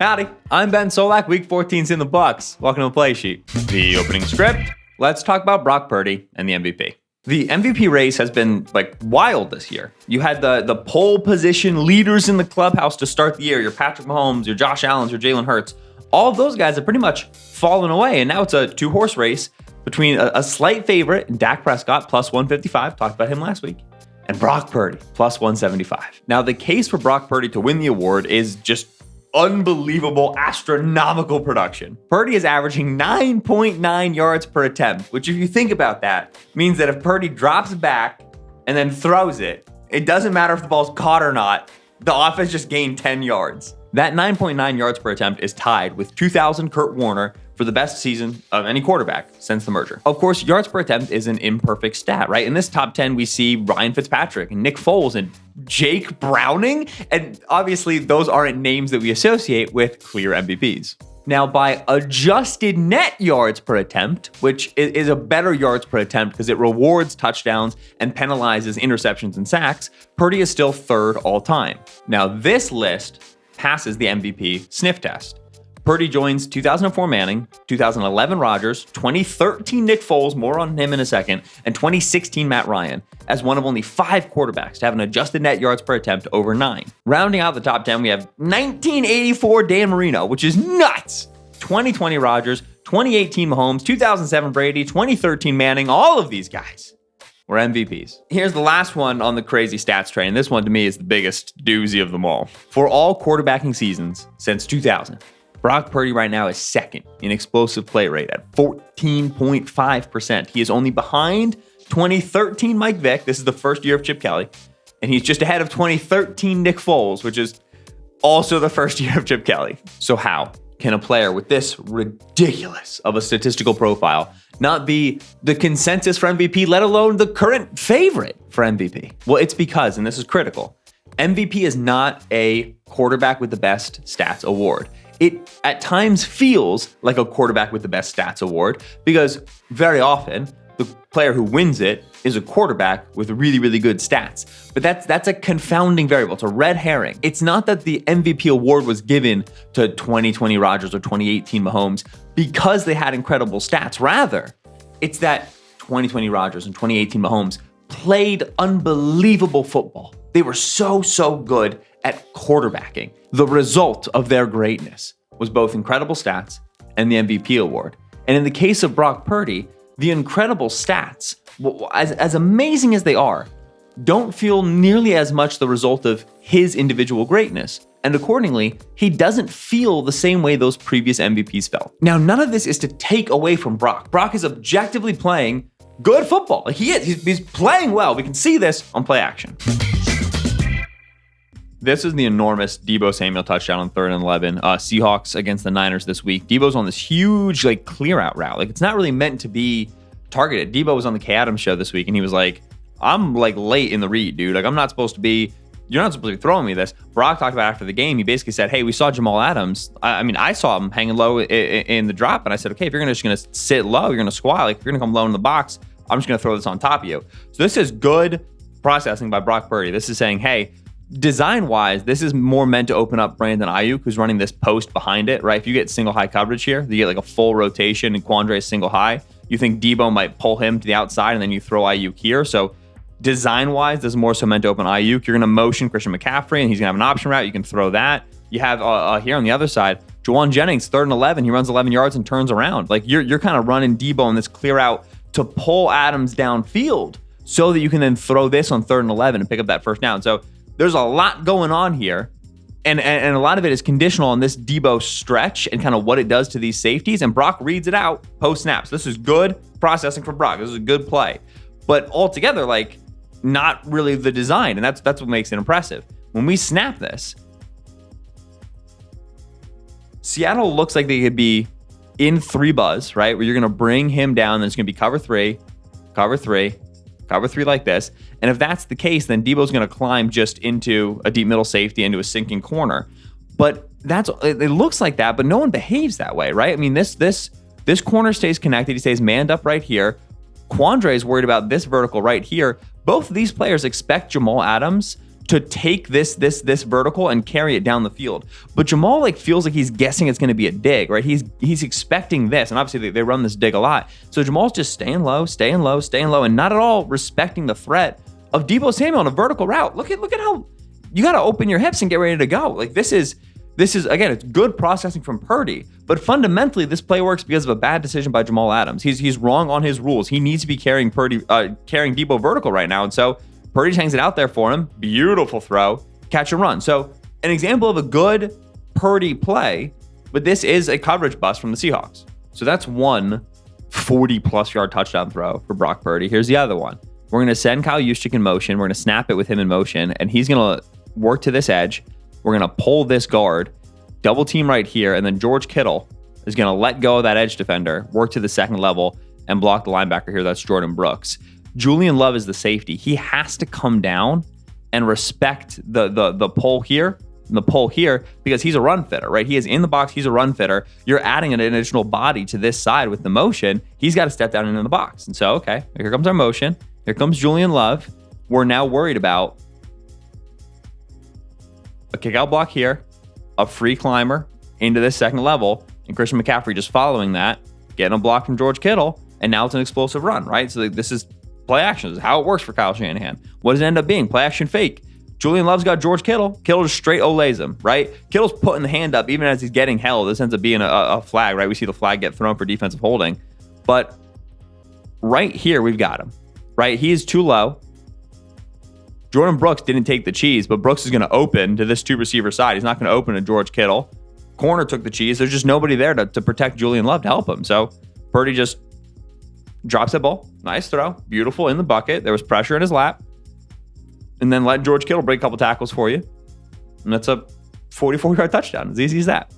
Howdy, I'm Ben Solak. Week 14's in the books. Welcome to the play sheet. The opening script. Let's talk about Brock Purdy and the MVP. The MVP race has been wild this year. You had the pole position leaders in the clubhouse to start the year. Your Patrick Mahomes, your Josh Allens, your Jalen Hurts. All of those guys have pretty much fallen away. And now it's a two-horse race between a slight favorite, Dak Prescott, plus 155. Talked about him last week. And Brock Purdy, plus 175. Now, the case for Brock Purdy to win the award is just unbelievable, astronomical production. Purdy is averaging 9.9 yards per attempt, which if you think about that, means that if Purdy drops back and then throws it, it doesn't matter if the ball's caught or not, the offense just gained 10 yards. That 9.9 yards per attempt is tied with 2000 Kurt Warner for the best season of any quarterback since the merger. Of course, yards per attempt is an imperfect stat, right? In this top 10, we see Ryan Fitzpatrick and Nick Foles and Jake Browning. And obviously, those aren't names that we associate with clear MVPs. Now, by adjusted net yards per attempt, which is a better yards per attempt because it rewards touchdowns and penalizes interceptions and sacks, Purdy is still third all time. Now, this list passes the MVP sniff test. Purdy joins 2004 Manning, 2011 Rodgers, 2013 Nick Foles, more on him in a second, and 2016 Matt Ryan as one of only 5 quarterbacks to have an adjusted net yards per attempt over 9. Rounding out the top 10, we have 1984 Dan Marino, which is nuts. 2020 Rodgers, 2018 Mahomes, 2007 Brady, 2013 Manning, all of these guys were MVPs. Here's the last one on the crazy stats train. This one to me is the biggest doozy of them all. For all quarterbacking seasons since 2000, Brock Purdy right now is second in explosive play rate at 14.5%. He is only behind 2013 Mike Vick. This is the first year of Chip Kelly. And he's just ahead of 2013 Nick Foles, which is also the first year of Chip Kelly. So how can a player with this ridiculous of a statistical profile not be the consensus for MVP, let alone the current favorite for MVP? Well, it's because, and this is critical, MVP is not a quarterback with the best stats award. It at times feels like a quarterback with the best stats award because very often the player who wins it is a quarterback with really, really good stats. But that's a confounding variable. It's a red herring. It's not that the MVP award was given to 2020 Rodgers or 2018 Mahomes because they had incredible stats. Rather, it's that 2020 Rodgers and 2018 Mahomes played unbelievable football. They were so good at quarterbacking. The result of their greatness was both incredible stats and the MVP award. And in the case of Brock Purdy, the incredible stats, as amazing as they are, don't feel nearly as much the result of his individual greatness. And accordingly, he doesn't feel the same way those previous MVPs felt. Now, none of this is to take away from Brock. Brock is objectively playing good football. He's playing well. We can see this on play action. This is the enormous Deebo Samuel touchdown on 3rd and 11. Seahawks against the Niners this week. Deebo's on this huge clear out route. It's not really meant to be targeted. Deebo was on the K Adams show this week and he was like, I'm late in the read, dude. You're not supposed to be throwing me this. Brock talked about after the game. He basically said, hey, we saw Jamal Adams. I saw him hanging low in the drop. And I said, okay, if you're just going to sit low, you're going to squat, if you're going to come low in the box, I'm just going to throw this on top of you. So this is good processing by Brock Purdy. This is saying, hey, design-wise, this is more meant to open up Brandon Ayuk, who's running this post behind it, right? If you get single high coverage here, you get a full rotation and Quandre is single high. You think Deebo might pull him to the outside and then you throw Ayuk here. So design-wise, this is more so meant to open Ayuk. You're going to motion Christian McCaffrey and he's going to have an option route. You can throw that. You have here on the other side, Juwan Jennings, 3rd and 11. He runs 11 yards and turns around. You're kind of running Deebo in this clear out to pull Adams downfield so that you can then throw this on 3rd and 11 and pick up that first down. So there's a lot going on here, and a lot of it is conditional on this Deebo stretch and kind of what it does to these safeties, and Brock reads it out post-snaps. This is good processing for Brock. This is a good play. But altogether, not really the design, and that's what makes it impressive. When we snap this, Seattle looks like they could be in 3 buzz, right? Where you're going to bring him down, and it's going to be cover three like this. And if that's the case, then Deebo's going to climb just into a deep middle safety, into a sinking corner. But it looks like that, but no one behaves that way, right? I mean, this corner stays connected. He stays manned up right here. Quandre is worried about this vertical right here. Both of these players expect Jamal Adams to take this vertical and carry it down the field. But Jamal like feels like he's guessing it's going to be a dig, right? He's expecting this, and obviously they run this dig a lot. So Jamal's just staying low, and not at all respecting the threat of Deebo Samuel on a vertical route. Look at how you got to open your hips and get ready to go. Like this is again, it's good processing from Purdy, but fundamentally this play works because of a bad decision by Jamal Adams. He's wrong on his rules. He needs to be carrying Deebo vertical right now, and so Purdy just hangs it out there for him. Beautiful throw, catch and run. So an example of a good Purdy play, but this is a coverage bust from the Seahawks. So that's one 40-plus yard touchdown throw for Brock Purdy. Here's the other one. We're going to send Kyle Juszczyk in motion. We're going to snap it with him in motion, and he's going to work to this edge. We're going to pull this guard, double team right here, and then George Kittle is going to let go of that edge defender, work to the second level, and block the linebacker here. That's Jordan Brooks. Julian Love is the safety. He has to come down and respect the pull here and the pull here because he's a run fitter, right? He is in the box. He's a run fitter. You're adding an additional body to this side with the motion. He's got to step down into the box. And so, okay, here comes our motion. Here comes Julian Love. We're now worried about a kick out block here, a free climber into this second level, and Christian McCaffrey just following that, getting a block from George Kittle, and now it's an explosive run, right? So this is play action. This is how it works for Kyle Shanahan. What does it end up being? Play action fake. Julian Love's got George Kittle. Kittle just straight olays him, right? Kittle's putting the hand up even as he's getting held. This ends up being a flag, right? We see the flag get thrown for defensive holding. But right here, we've got him, right? He is too low. Jordan Brooks didn't take the cheese, but Brooks is going to open to this two receiver side. He's not going to open to George Kittle. Corner took the cheese. There's just nobody there to protect Julian Love to help him. So Purdy just drops that ball. Nice throw. Beautiful in the bucket. There was pressure in his lap. And then let George Kittle break a couple tackles for you. And that's a 44-yard touchdown. As easy as that.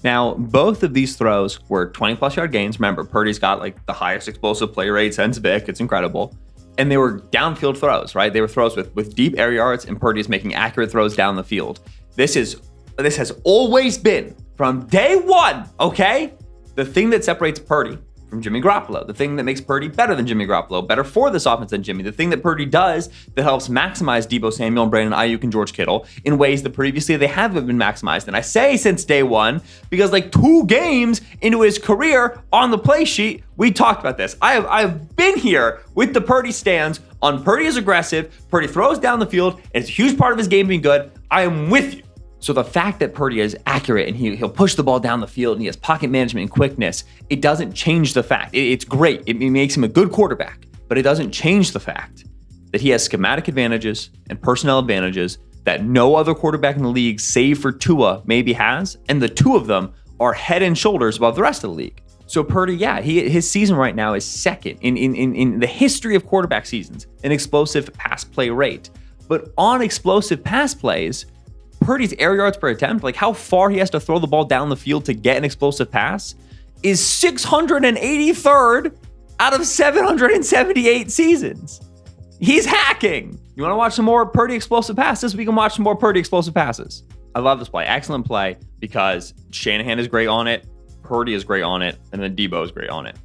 Now, both of these throws were 20-plus yard gains. Remember, Purdy's got like the highest explosive play rate since Vic. It's incredible. And they were downfield throws, right? They were throws with deep air yards, and Purdy's making accurate throws down the field. This has always been, from day one, okay? The thing that separates Purdy from Jimmy Garoppolo, the thing that makes Purdy better than Jimmy Garoppolo, better for this offense than Jimmy, the thing that Purdy does that helps maximize Deebo Samuel and Brandon Ayuk and George Kittle in ways that previously they haven't been maximized. And I say since day one, because like 2 games into his career on the play sheet, we talked about this. I've been here with the Purdy stands on Purdy is aggressive, Purdy throws down the field, and it's a huge part of his game being good. I am with you. So the fact that Purdy is accurate and he'll push the ball down the field and he has pocket management and quickness, it doesn't change the fact. It's great. It makes him a good quarterback, but it doesn't change the fact that he has schematic advantages and personnel advantages that no other quarterback in the league, save for Tua, maybe has. And the 2 of them are head and shoulders above the rest of the league. So Purdy, yeah, his season right now is second in the history of quarterback seasons in explosive pass play rate. But on explosive pass plays, Purdy's air yards per attempt, like how far he has to throw the ball down the field to get an explosive pass, is 683rd out of 778 seasons. He's hacking. You want to watch some more Purdy explosive passes? We can watch some more Purdy explosive passes. I love this play. Excellent play because Shanahan is great on it, Purdy is great on it, and then Deebo is great on it.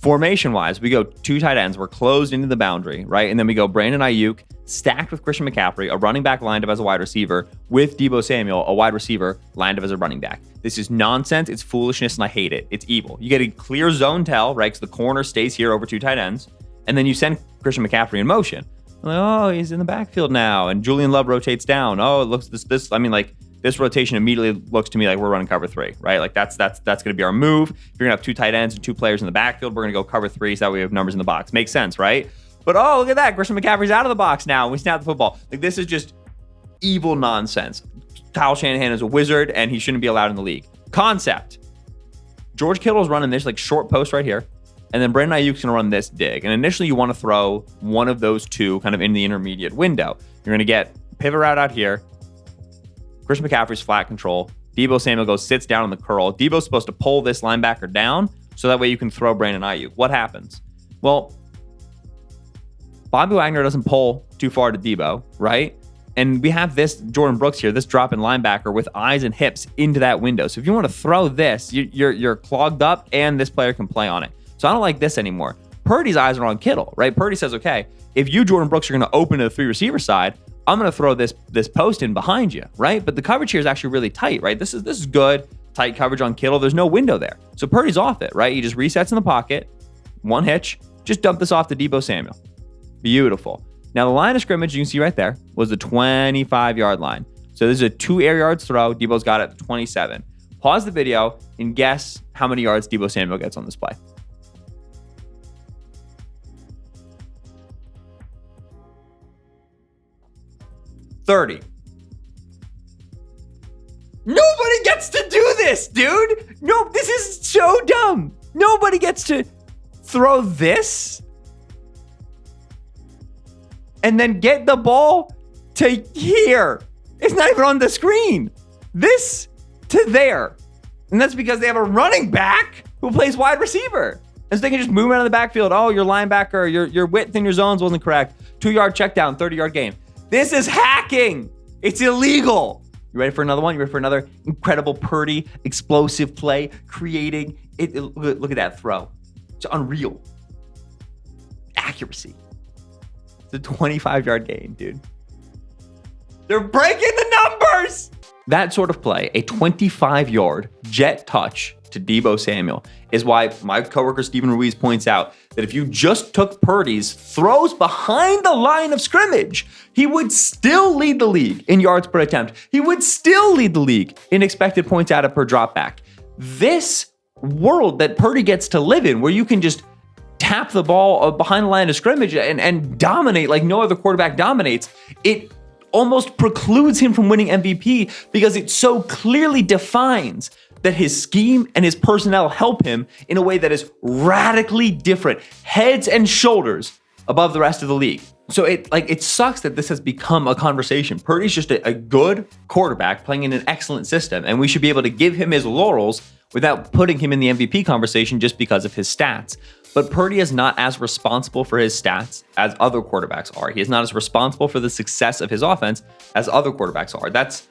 Formation-wise, we go 2 tight ends. We're closed into the boundary, right? And then we go Brandon Ayuk stacked with Christian McCaffrey, a running back lined up as a wide receiver, with Deebo Samuel, a wide receiver lined up as a running back. This is nonsense. It's foolishness, and I hate it. It's evil. You get a clear zone tell, right? Because the corner stays here over 2 tight ends, and then you send Christian McCaffrey in motion. Like, oh, he's in the backfield now, and Julian Love rotates down. Oh, it looks this. I mean, like, this rotation immediately looks to me like we're running cover 3, right? Like that's going to be our move. If you're going to have 2 tight ends and 2 players in the backfield, we're going to go cover 3 so that we have numbers in the box. Makes sense, right? But oh, look at that. Christian McCaffrey's out of the box now. We snap the football. Like this is just evil nonsense. Kyle Shanahan is a wizard and he shouldn't be allowed in the league. Concept. George Kittle's running this like short post right here. And then Brandon Ayuk's going to run this dig. And initially you want to throw one of those 2 kind of in the intermediate window. You're going to get pivot route out here. Christian McCaffrey's flat control. Deebo Samuel sits down on the curl. Deebo's supposed to pull this linebacker down so that way you can throw Brandon Ayuk. What happens? Well, Bobby Wagner doesn't pull too far to Deebo, right? And we have this Jordan Brooks here, this drop in linebacker with eyes and hips into that window. So if you want to throw this, you're clogged up and this player can play on it. So I don't like this anymore. Purdy's eyes are on Kittle, right? Purdy says, okay, if you, Jordan Brooks, are going to open to the 3 receiver side, I'm going to throw this post in behind you, right? But the coverage here is actually really tight, right? This is good, tight coverage on Kittle. There's no window there. So Purdy's off it, right? He just resets in the pocket, one hitch, just dump this off to Deebo Samuel. Beautiful. Now, the line of scrimmage, you can see right there, was the 25-yard line. So this is a 2 air yards throw. Deebo's got it at 27. Pause the video and guess how many yards Deebo Samuel gets on this play. 30. Nobody gets to do this, dude. No, this is so dumb. Nobody gets to throw this and then get the ball to here. It's not even on the screen. This to there. And that's because they have a running back who plays wide receiver. And so they can just move out of the backfield. Oh, your linebacker, your width in your zones wasn't correct. 2-yard check down, 30-yard gain. This is hacking. It's illegal. You ready for another one? You ready for another incredible Purdy explosive play? Creating it. Look at that throw. It's unreal. Accuracy. It's a 25-yard gain, dude. They're breaking the numbers. That sort of play, a 25-yard jet touch to Deebo Samuel, is why my coworker Steven Ruiz points out that if you just took Purdy's throws behind the line of scrimmage, he would still lead the league in yards per attempt. He would still lead the league in expected points added per dropback. This world that Purdy gets to live in, where you can just tap the ball behind the line of scrimmage and dominate like no other quarterback dominates, it almost precludes him from winning MVP because it so clearly defines that his scheme and his personnel help him in a way that is radically different, heads and shoulders above the rest of the league. So it sucks that this has become a conversation. Purdy's just a good quarterback playing in an excellent system, and we should be able to give him his laurels without putting him in the MVP conversation just because of his stats. But Purdy is not as responsible for his stats as other quarterbacks are. He is not as responsible for the success of his offense as other quarterbacks are. That's,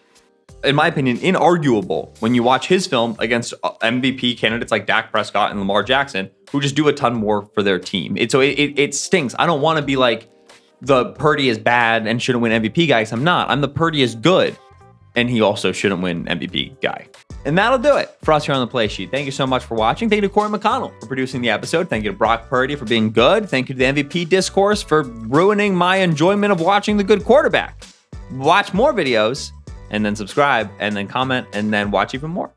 in my opinion, inarguable when you watch his film against MVP candidates like Dak Prescott and Lamar Jackson, who just do a ton more for their team. It stinks. I don't want to be like the Purdy is bad and shouldn't win MVP guy, because I'm not. I'm the Purdy is good, and he also shouldn't win MVP guy. And that'll do it for us here on the Play Sheet. Thank you so much for watching. Thank you to Corey McConnell for producing the episode. Thank you to Brock Purdy for being good. Thank you to the MVP discourse for ruining my enjoyment of watching the good quarterback. Watch more videos, and then subscribe, and then comment, and then watch even more.